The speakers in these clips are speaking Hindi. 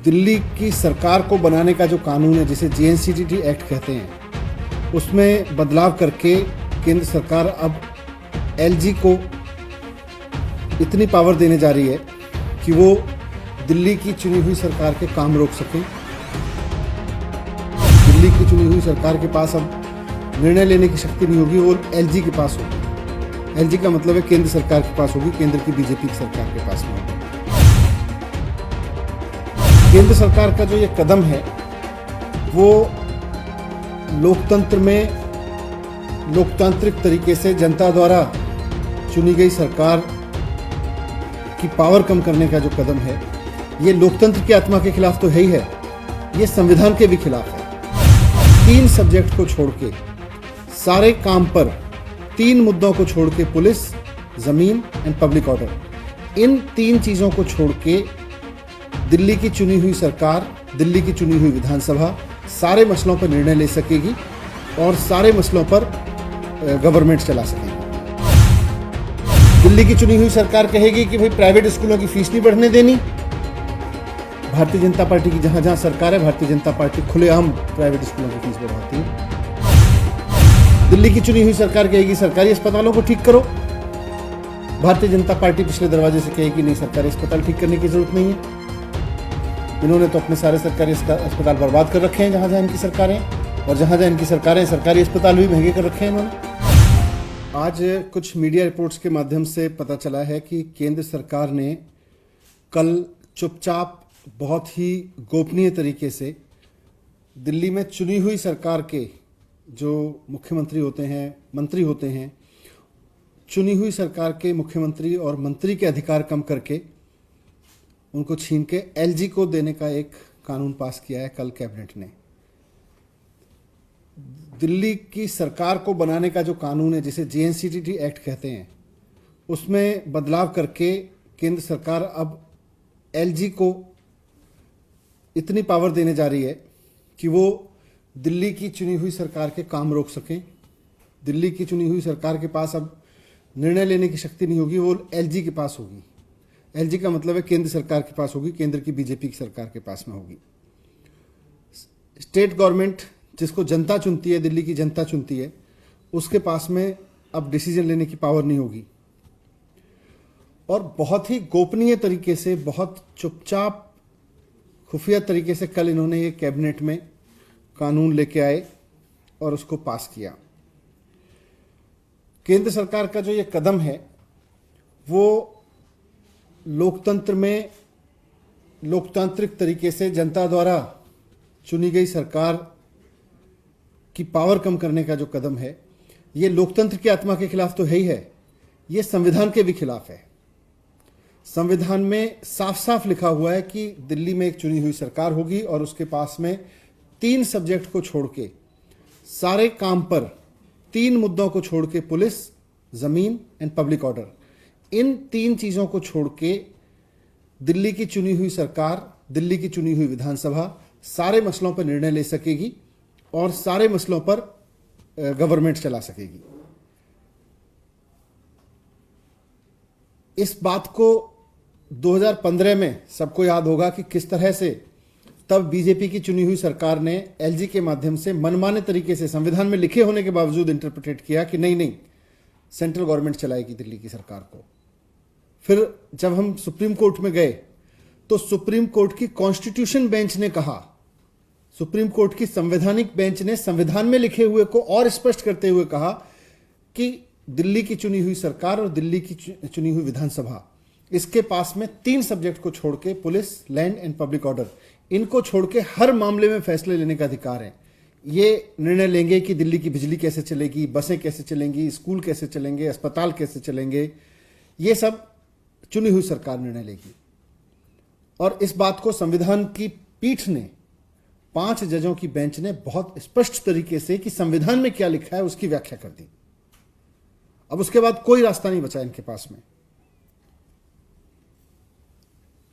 दिल्ली की सरकार को बनाने का जो कानून है, जिसे जेएनसीटी एक्ट कहते हैं, उसमें बदलाव करके केंद्र सरकार अब एलजी को इतनी पावर देने जा रही है कि वो दिल्ली की चुनी हुई सरकार के काम रोक सके। दिल्ली की चुनी हुई सरकार के पास अब निर्णय लेने की शक्ति नहीं होगी, वो एलजी के पास होगी। एलजी का मतलब है केंद्र सरकार के पास होगी, केंद्र की बीजेपी की सरकार के पास में होगी। केंद्र सरकार का जो ये कदम है वो लोकतंत्र में लोकतांत्रिक तरीके से जनता द्वारा चुनी गई सरकार की पावर कम करने का जो कदम है, ये लोकतंत्र की आत्मा के खिलाफ तो है ही है, ये संविधान के भी खिलाफ है। 3 सब्जेक्ट को छोड़ के सारे काम पर, 3 मुद्दों को छोड़ के, पुलिस, जमीन एंड पब्लिक ऑर्डर, इन 3 चीजों को छोड़ के दिल्ली की चुनी हुई सरकार, दिल्ली की चुनी हुई विधानसभा सारे मसलों पर निर्णय ले सकेगी और सारे मसलों पर गवर्नमेंट चला सकेगी। दिल्ली की चुनी हुई सरकार कहेगी कि भाई प्राइवेट स्कूलों की फीस नहीं बढ़ने देनी। भारतीय जनता पार्टी की जहां जहां सरकार है, भारतीय जनता पार्टी खुलेआम प्राइवेट स्कूलों की फीस बढ़ाती है। दिल्ली की चुनी हुई सरकार कहेगी सरकारी अस्पतालों को ठीक करो। भारतीय जनता पार्टी पिछले दरवाजे से कहेगी नहीं, सरकारी अस्पताल ठीक करने की जरूरत नहीं है। इन्होंने तो अपने सारे सरकारी अस्पताल बर्बाद कर रखे हैं जहां जहां इनकी सरकारें, और जहां जहां इनकी सरकारें, सरकारी अस्पताल भी महंगे कर रखे हैं इन्होंने। आज कुछ मीडिया रिपोर्ट्स के माध्यम से पता चला है कि केंद्र सरकार ने कल चुपचाप बहुत ही गोपनीय तरीके से दिल्ली में चुनी हुई सरकार के जो मुख्यमंत्री होते हैं, मंत्री होते हैं, चुनी हुई सरकार के मुख्यमंत्री और मंत्री के अधिकार कम करके उनको छीन के एलजी को देने का एक कानून पास किया है कल कैबिनेट ने। दिल्ली की सरकार को बनाने का जो कानून है, जिसे जेएनसीटी एक्ट कहते हैं, उसमें बदलाव करके केंद्र सरकार अब एलजी को इतनी पावर देने जा रही है कि वो दिल्ली की चुनी हुई सरकार के काम रोक सकें। दिल्ली की चुनी हुई सरकार के पास अब निर्णय लेने की शक्ति नहीं होगी, वो एलजी के पास होगी। एलजी का मतलब है केंद्र सरकार के पास होगी, केंद्र की बीजेपी की सरकार के पास में होगी। स्टेट गवर्नमेंट, जिसको जनता चुनती है, दिल्ली की जनता चुनती है, उसके पास में अब डिसीजन लेने की पावर नहीं होगी। और बहुत ही गोपनीय तरीके से, बहुत चुपचाप खुफिया तरीके से कल इन्होंने ये कैबिनेट में कानून लेके आए और उसको पास किया। केंद्र सरकार का जो ये कदम है वो लोकतंत्र में लोकतांत्रिक तरीके से जनता द्वारा चुनी गई सरकार की पावर कम करने का जो कदम है, ये लोकतंत्र की आत्मा के खिलाफ तो है ही है, ये संविधान के भी खिलाफ है। संविधान में साफ साफ लिखा हुआ है कि दिल्ली में एक चुनी हुई सरकार होगी और उसके पास में 3 सब्जेक्ट को छोड़ के सारे काम पर, 3 मुद्दों को छोड़ के, पुलिस, जमीन एंड पब्लिक ऑर्डर, इन 3 चीजों को छोड़ के दिल्ली की चुनी हुई सरकार, दिल्ली की चुनी हुई विधानसभा सारे मसलों पर निर्णय ले सकेगी और सारे मसलों पर गवर्नमेंट चला सकेगी। इस बात को 2015 में सबको याद होगा कि किस तरह से तब बीजेपी की चुनी हुई सरकार ने एलजी के माध्यम से मनमाने तरीके से, संविधान में लिखे होने के बावजूद, इंटरप्रिटेट किया कि नहीं नहीं, सेंट्रल गवर्नमेंट चलाएगी दिल्ली की सरकार को। फिर जब हम सुप्रीम कोर्ट में गए तो सुप्रीम कोर्ट की कॉन्स्टिट्यूशन बेंच ने कहा, सुप्रीम कोर्ट की संवैधानिक बेंच ने संविधान में लिखे हुए को और स्पष्ट करते हुए कहा कि दिल्ली की चुनी हुई सरकार और दिल्ली की चुनी हुई विधानसभा, इसके पास में 3 सब्जेक्ट को छोड़ के, police, land and public order, इनको छोड़ के हर मामले में फैसले लेने का अधिकार है। ये निर्णय लेंगे कि दिल्ली की बिजली कैसे चलेगी, बसें कैसे चलेंगी, स्कूल कैसे चलेंगे, अस्पताल कैसे चलेंगे, ये सब चुनी हुई सरकार निर्णय लेगी। और इस बात को संविधान की पीठ ने, 5 जजों की बेंच ने बहुत स्पष्ट तरीके से कि संविधान में क्या लिखा है उसकी व्याख्या कर दी। अब उसके बाद कोई रास्ता नहीं बचा इनके पास में।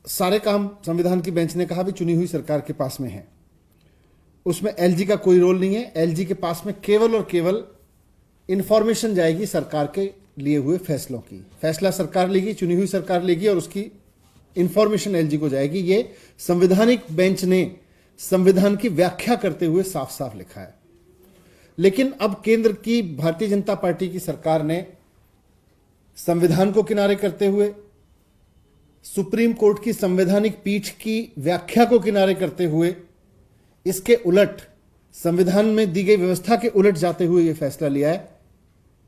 सारे काम संविधान की बेंच ने कहा भी चुनी हुई सरकार के पास में है, उसमें एलजी का कोई रोल नहीं है। एलजी के पास में केवल और केवल इंफॉर्मेशन जाएगी सरकार के लिए हुए फैसलों की। फैसला सरकार लेगी, चुनी हुई सरकार लेगी और उसकी इंफॉर्मेशन एलजी को जाएगी। ये संवैधानिक बेंच ने संविधान की व्याख्या करते हुए साफ साफ लिखा है। लेकिन अब केंद्र की भारतीय जनता पार्टी की सरकार ने संविधान को किनारे करते हुए, सुप्रीम कोर्ट की संवैधानिक पीठ की व्याख्या को किनारे करते हुए, इसके उलट संविधान में दी गई व्यवस्था के उलट जाते हुए यह फैसला लिया है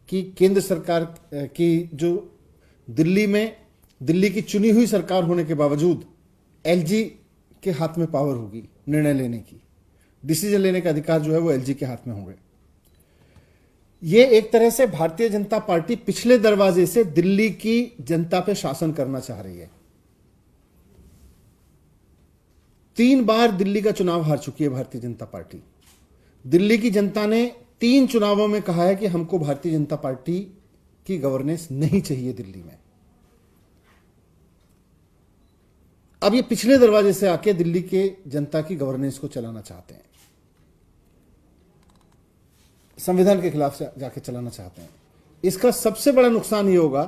कि केंद्र सरकार की जो दिल्ली की चुनी हुई सरकार होने के बावजूद एलजी के हाथ में पावर होगी निर्णय लेने की, डिसीजन लेने का अधिकार जो है वो एलजी के हाथ में होंगे। ये एक तरह से भारतीय जनता पार्टी पिछले दरवाजे से दिल्ली की जनता पे शासन करना चाह रही है। 3 बार दिल्ली का चुनाव हार चुकी है भारतीय जनता पार्टी। दिल्ली की जनता ने 3 चुनावों में कहा है कि हमको भारतीय जनता पार्टी की गवर्नेंस नहीं चाहिए दिल्ली में। अब ये पिछले दरवाजे से आके दिल्ली के जनता की गवर्नेंस को चलाना चाहते हैं, संविधान के खिलाफ जाके चलाना चाहते हैं। इसका सबसे बड़ा नुकसान ये होगा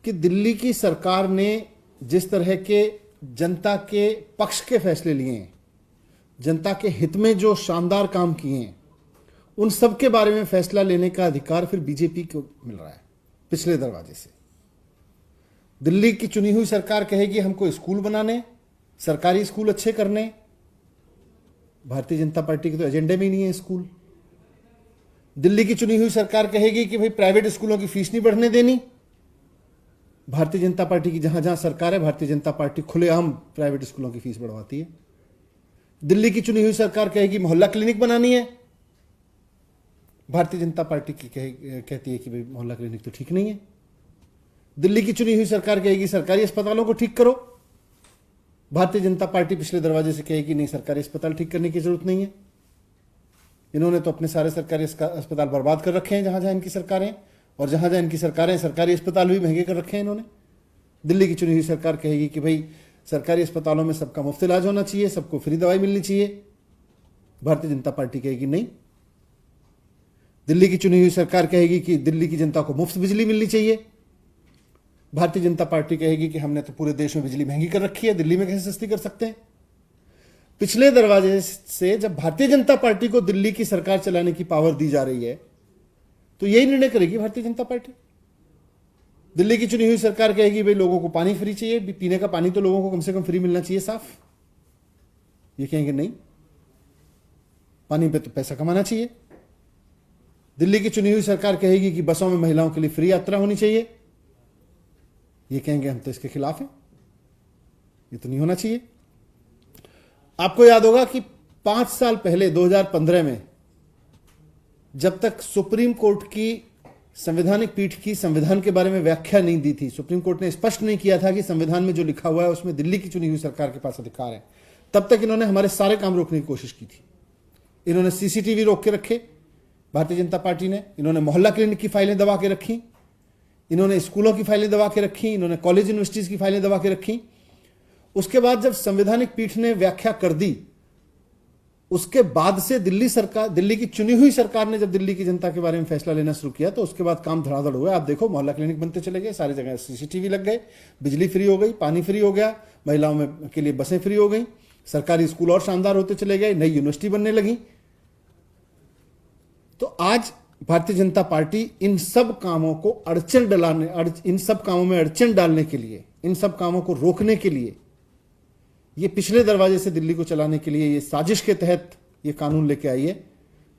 कि दिल्ली की सरकार ने जिस तरह के जनता के पक्ष के फैसले लिए हैं, जनता के हित में जो शानदार काम किए हैं, उन सब के बारे में फैसला लेने का अधिकार फिर बीजेपी को मिल रहा है पिछले दरवाजे से। दिल्ली की चुनी हुई सरकार कहेगी हमको स्कूल बनाने, सरकारी स्कूल अच्छे करने। भारतीय जनता पार्टी के तो एजेंडे में ही नहीं है स्कूल। दिल्ली की चुनी हुई सरकार कहेगी कि भाई प्राइवेट स्कूलों की फीस नहीं बढ़ने देनी। भारतीय जनता पार्टी की जहां जहां सरकार है, भारतीय जनता पार्टी खुलेआम प्राइवेट स्कूलों की फीस बढ़वाती है। दिल्ली की चुनी हुई सरकार कहेगी मोहल्ला क्लिनिक बनानी है, भारतीय जनता पार्टी की कहती है कि भाई मोहल्ला क्लिनिक तो ठीक नहीं है। दिल्ली की चुनी हुई सरकार कहेगी सरकारी अस्पतालों को ठीक करो, भारतीय जनता पार्टी पिछले दरवाजे से कहेगी नहीं, सरकारी अस्पताल ठीक करने की जरूरत नहीं है। इन्होंने तो अपने सारे सरकारी अस्पताल बर्बाद कर रखे हैं जहां जहां इनकी सरकारें, और जहां जहां इनकी सरकारें सरकारी अस्पताल भी महंगे कर रखे हैं इन्होंने। दिल्ली की चुनी हुई सरकार कहेगी कि भाई सरकारी अस्पतालों में सबका मुफ्त इलाज होना चाहिए, सबको फ्री दवाई मिलनी चाहिए, भारतीय जनता पार्टी कहेगी नहीं। दिल्ली की चुनी हुई सरकार कहेगी कि दिल्ली की जनता को मुफ्त बिजली मिलनी चाहिए, भारतीय जनता पार्टी कहेगी कि हमने तो पूरे देश में बिजली महंगी कर रखी है, दिल्ली में कैसे सस्ती कर सकते हैं। पिछले दरवाजे से जब भारतीय जनता पार्टी को दिल्ली की सरकार चलाने की पावर दी जा रही है तो यही निर्णय करेगी भारतीय जनता पार्टी। दिल्ली की चुनी हुई सरकार कहेगी भाई लोगों को पानी फ्री चाहिए, पीने का पानी तो लोगों को कम से कम फ्री मिलना चाहिए साफ। ये कहेंगे नहीं, पानी पे तो पैसा कमाना चाहिए। दिल्ली की चुनी हुई सरकार कहेगी कि बसों में महिलाओं के लिए फ्री यात्रा होनी चाहिए, ये कहेंगे हम तो इसके खिलाफ हैं, ये तो नहीं होना चाहिए। आपको याद होगा कि 5 साल पहले 2015 में जब तक सुप्रीम कोर्ट की संवैधानिक पीठ की संविधान के बारे में व्याख्या नहीं दी थी, सुप्रीम कोर्ट ने स्पष्ट नहीं किया था कि संविधान में जो लिखा हुआ है उसमें दिल्ली की चुनी हुई सरकार के पास अधिकार है, तब तक इन्होंने हमारे सारे काम रोकने की कोशिश की थी। इन्होंने सीसीटीवी रोक के रखे भारतीय जनता पार्टी ने, इन्होंने मोहल्ला क्लिनिक की फाइलें दबा के रखी, इन्होंने स्कूलों की फाइलें दबा के रखी, इन्होंने कॉलेज यूनिवर्सिटीज की फाइलें दबा के रखी। उसके बाद जब संवैधानिक पीठ ने व्याख्या कर दी, उसके बाद से दिल्ली की चुनी हुई सरकार ने जब दिल्ली की जनता के बारे में फैसला लेना शुरू किया तो उसके बाद काम धड़ाधड़ हुआ। आप देखो मोहल्ला क्लिनिक बनते चले गए, सारी जगह सीसीटीवी लग गए, बिजली फ्री हो गई, पानी फ्री हो गया, महिलाओं में के लिए बसें फ्री हो गई, सरकारी स्कूल और शानदार होते चले गए, नई यूनिवर्सिटी बनने लगी। तो आज भारतीय जनता पार्टी इन सब कामों को इन सब कामों में अड़चन डालने के लिए, इन सब कामों को रोकने के लिए, ये पिछले दरवाजे से दिल्ली को चलाने के लिए ये साजिश के तहत ये कानून लेके आई है,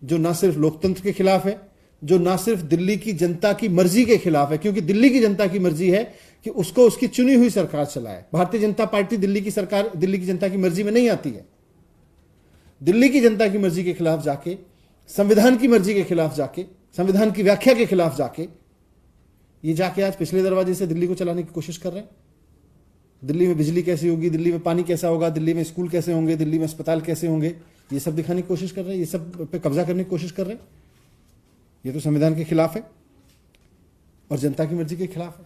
जो ना सिर्फ लोकतंत्र के खिलाफ है, जो ना सिर्फ दिल्ली की जनता की मर्जी के खिलाफ है, क्योंकि दिल्ली की जनता की मर्जी है कि उसको उसकी चुनी हुई सरकार चलाए। भारतीय जनता पार्टी दिल्ली की जनता की मर्जी में नहीं आती है। दिल्ली की जनता की मर्जी के खिलाफ जाके, संविधान की मर्जी के खिलाफ जाके, संविधान की व्याख्या के खिलाफ जाके ये जाके आज पिछले दरवाजे से दिल्ली को चलाने की कोशिश कर रहे हैं। दिल्ली में बिजली कैसी होगी, दिल्ली में पानी कैसा होगा, दिल्ली में स्कूल कैसे होंगे, दिल्ली में अस्पताल कैसे होंगे, ये सब दिखाने की कोशिश कर रहे हैं, ये सब पे कब्जा करने की कोशिश कर रहे हैं। ये तो संविधान के खिलाफ है और जनता की मर्जी के खिलाफ है।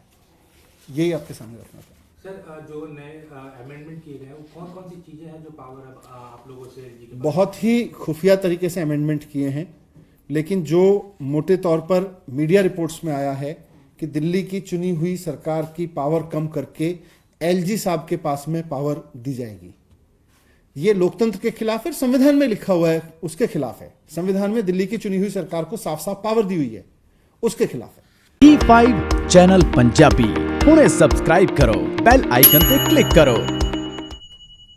यही आपके सामने रखना था। सर, जो नए अमेंडमेंट किए गए वो कौन कौन सी चीजें हैं जो पावर अब आप लोगों से बहुत ही खुफिया तरीके से अमेंडमेंट किए हैं, लेकिन जो मोटे तौर पर मीडिया रिपोर्ट्स में आया है कि दिल्ली की चुनी हुई सरकार की पावर कम करके एलजी साहब के पास में पावर दी जाएगी। ये लोकतंत्र के खिलाफ है, संविधान में लिखा हुआ है उसके खिलाफ है। संविधान में दिल्ली की चुनी हुई सरकार को साफ साफ पावर दी हुई है, उसके खिलाफ है। E5 चैनल पंजाबी हुणे सब्सक्राइब करो, बेल आइकन पे क्लिक करो।